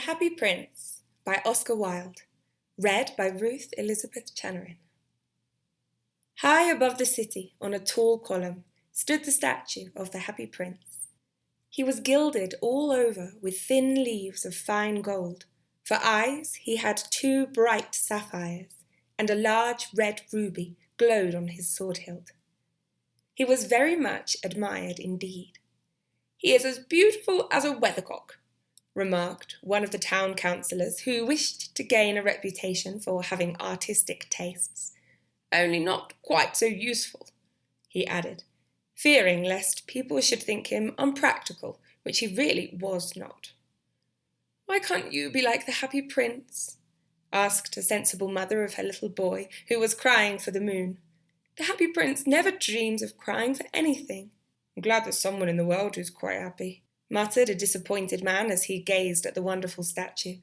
Happy Prince by Oscar Wilde, read by Ruth Elizabeth Channerin. High above the city, on a tall column, stood the statue of the Happy Prince. He was gilded all over with thin leaves of fine gold. For eyes he had 2 bright sapphires, and a large red ruby glowed on his sword hilt. He was very much admired indeed. "He is as beautiful as a weathercock," remarked one of the town councillors, who wished to gain a reputation for having artistic tastes. "Only not quite so useful," he added, fearing lest people should think him unpractical, which he really was not. "Why can't you be like the Happy Prince?" asked a sensible mother of her little boy, who was crying for the moon. "The Happy Prince never dreams of crying for anything." "I'm glad there's someone in the world who's quite happy," muttered a disappointed man as he gazed at the wonderful statue.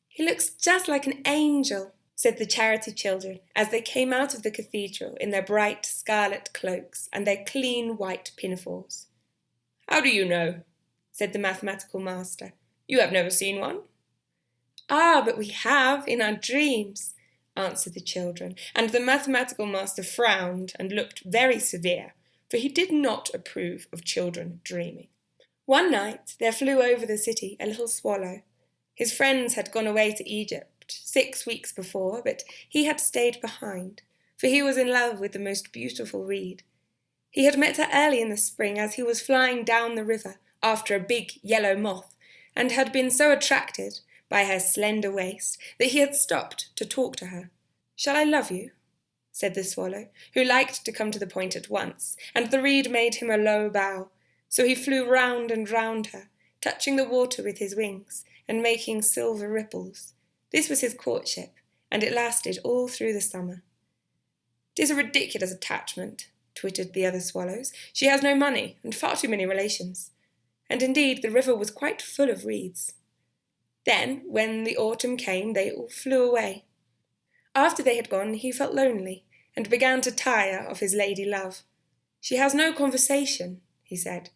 "He looks just like an angel," said the charity children as they came out of the cathedral in their bright scarlet cloaks and their clean white pinafores. "How do you know?" said the mathematical master. "You have never seen one?" "Ah, but we have, in our dreams," answered the children, and the mathematical master frowned and looked very severe, for he did not approve of children dreaming. One night there flew over the city a little swallow. His friends had gone away to Egypt 6 weeks before, but he had stayed behind, for he was in love with the most beautiful reed. He had met her early in the spring as he was flying down the river after a big yellow moth, and had been so attracted by her slender waist that he had stopped to talk to her. "Shall I love you?" said the swallow, who liked to come to the point at once, and the reed made him a low bow. So he flew round and round her, touching the water with his wings and making silver ripples. This was his courtship, and it lasted all through the summer. "'Tis a ridiculous attachment," twittered the other swallows. "She has no money and far too many relations." And indeed the river was quite full of reeds. Then, when the autumn came, they all flew away. After they had gone, he felt lonely and began to tire of his lady love. "She has no conversation," he said,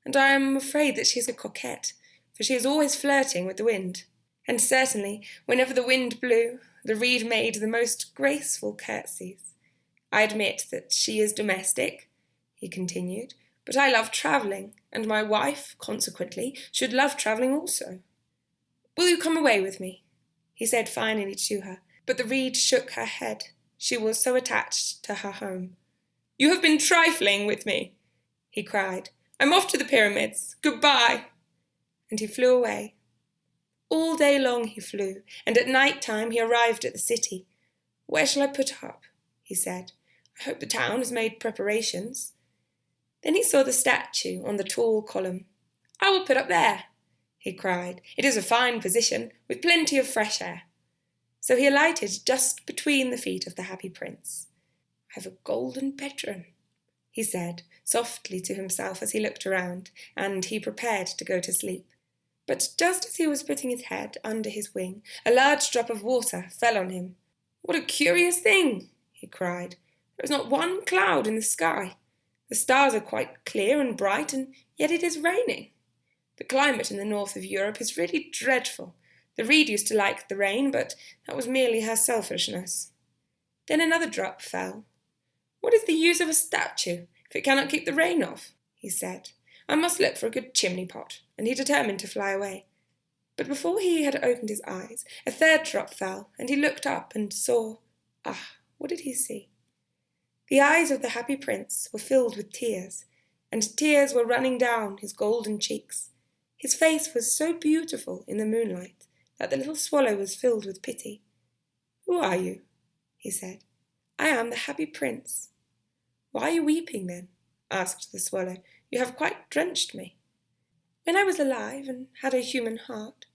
"and I am afraid that she is a coquette, for she is always flirting with the wind. And certainly, whenever the wind blew, the reed made the most graceful curtsies. I admit that she is domestic," he continued, "but I love travelling, and my wife, consequently, should love travelling also. Will you come away with me?" he said finally to her, but the reed shook her head. She was so attached to her home. "You have been trifling with me," he cried. "I'm off to the pyramids. Goodbye." And he flew away. All day long he flew, and at night time he arrived at the city. "Where shall I put up?" he said. "I hope the town has made preparations." Then he saw the statue on the tall column. "I will put up there," he cried. "It is a fine position, with plenty of fresh air." So he alighted just between the feet of the Happy Prince. "I have a golden bedroom," he said softly to himself as he looked around, and he prepared to go to sleep. But just as he was putting his head under his wing, a large drop of water fell on him. "What a curious thing!" he cried. "There is not one cloud in the sky. The stars are quite clear and bright, and yet it is raining. The climate in the north of Europe is really dreadful. The reed used to like the rain, but that was merely her selfishness." Then another drop fell. "What is the use of a statue if it cannot keep the rain off?" he said. "I must look for a good chimney pot," and he determined to fly away. But before he had opened his eyes, a third drop fell, and he looked up and saw— what did he see? The eyes of the Happy Prince were filled with tears, and tears were running down his golden cheeks. His face was so beautiful in the moonlight that the little swallow was filled with pity. "Who are you?" he said. "I am the Happy Prince." "Why are you weeping then?" asked the swallow. "You have quite drenched me." "When I was alive and had a human heart,"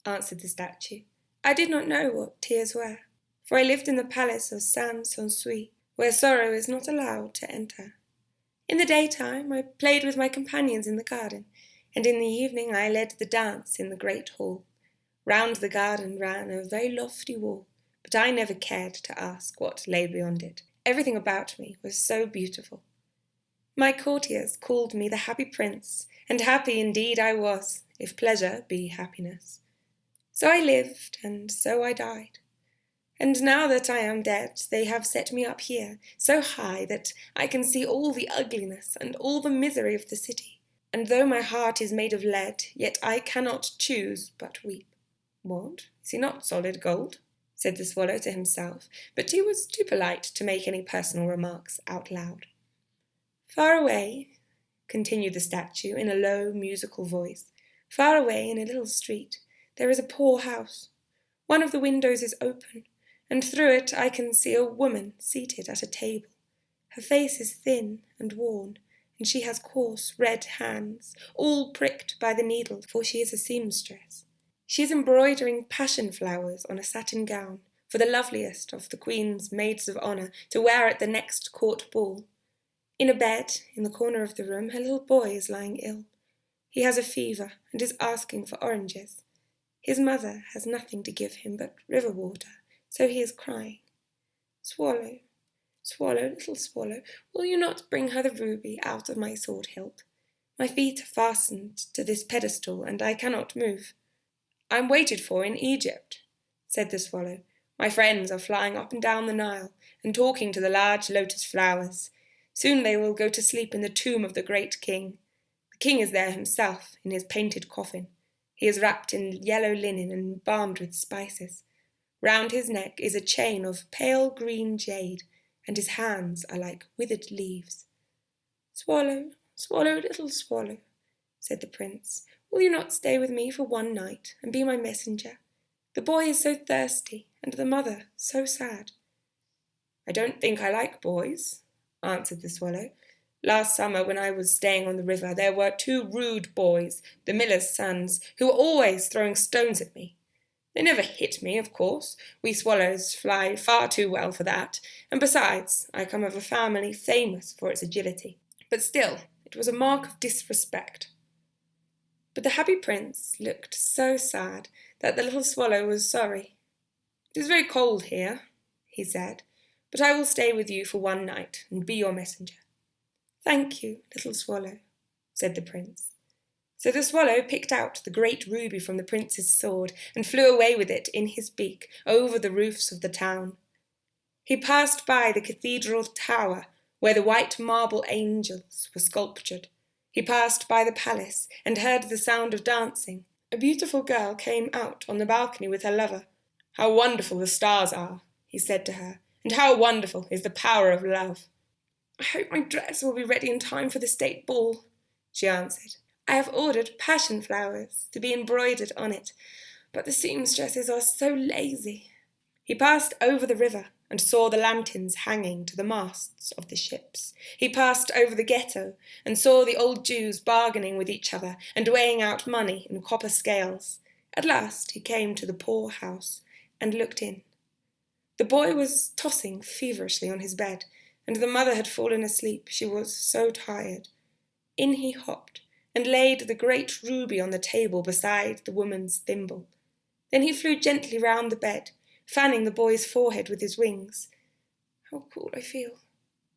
answered the statue, "I did not know what tears were, for I lived in the palace of Saint-Sansui, where sorrow is not allowed to enter. In the daytime I played with my companions in the garden, and in the evening I led the dance in the great hall. Round the garden ran a very lofty wall, but I never cared to ask what lay beyond it. Everything about me was so beautiful. My courtiers called me the Happy Prince, and happy indeed I was, if pleasure be happiness. So I lived, and so I died. And now that I am dead, they have set me up here, so high that I can see all the ugliness and all the misery of the city. And though my heart is made of lead, yet I cannot choose but weep. What? Is he not solid gold? Said the swallow to himself, but he was too polite to make any personal remarks out loud. Far away, continued the statue in a low, musical voice, far away in a little street, there is a poor house. One of the windows is open, and through it I can see a woman seated at a table. Her face is thin and worn, and she has coarse red hands, all pricked by the needle, for she is a seamstress. She is embroidering passion flowers on a satin gown for the loveliest of the Queen's maids of honour to wear at the next court ball. In a bed, in the corner of the room, her little boy is lying ill. He has a fever and is asking for oranges. His mother has nothing to give him but river water, so he is crying. Swallow, swallow, little swallow, will you not bring her the ruby out of my sword hilt? My feet are fastened to this pedestal, and I cannot move. I am waited for in Egypt, said the swallow. My friends are flying up and down the Nile, and talking to the large lotus flowers. Soon they will go to sleep in the tomb of the great king. The king is there himself, in his painted coffin. He is wrapped in yellow linen and embalmed with spices. Round his neck is a chain of pale green jade, and his hands are like withered leaves. Swallow, swallow, little swallow, said the prince, will you not stay with me for one night and be my messenger? The boy is so thirsty, and the mother so sad. I don't think I like boys, answered the swallow. Last summer, when I was staying on the river, there were 2 rude boys, the miller's sons, who were always throwing stones at me. They never hit me, of course. We swallows fly far too well for that, and besides, I come of a family famous for its agility. But still, it was a mark of disrespect. But the happy prince looked so sad that the little swallow was sorry. It is very cold here, he said, but I will stay with you for one night and be your messenger. Thank you, little swallow, said the prince. So the swallow picked out the great ruby from the prince's sword and flew away with it in his beak over the roofs of the town. He passed by the cathedral tower where the white marble angels were sculptured. He passed by the palace and heard the sound of dancing. A beautiful girl came out on the balcony with her lover. How wonderful the stars are, he said to her, and how wonderful is the power of love. I hope my dress will be ready in time for the state ball, she answered. I have ordered passion flowers to be embroidered on it, but the seamstresses are so lazy. He passed over the river and saw the lanterns hanging to the masts of the ships. He passed over the ghetto and saw the old Jews bargaining with each other and weighing out money in copper scales. At last he came to the poor house and looked in. The boy was tossing feverishly on his bed, and the mother had fallen asleep. She was so tired. In he hopped and laid the great ruby on the table beside the woman's thimble. Then he flew gently round the bed, fanning the boy's forehead with his wings. How cool I feel,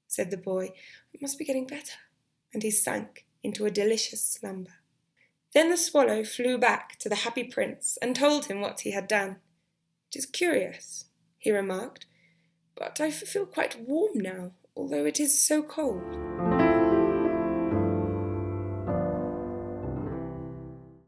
said the boy. I must be getting better. And he sank into a delicious slumber. Then the swallow flew back to the happy prince and told him what he had done. It is curious, he remarked, but I feel quite warm now, although it is so cold.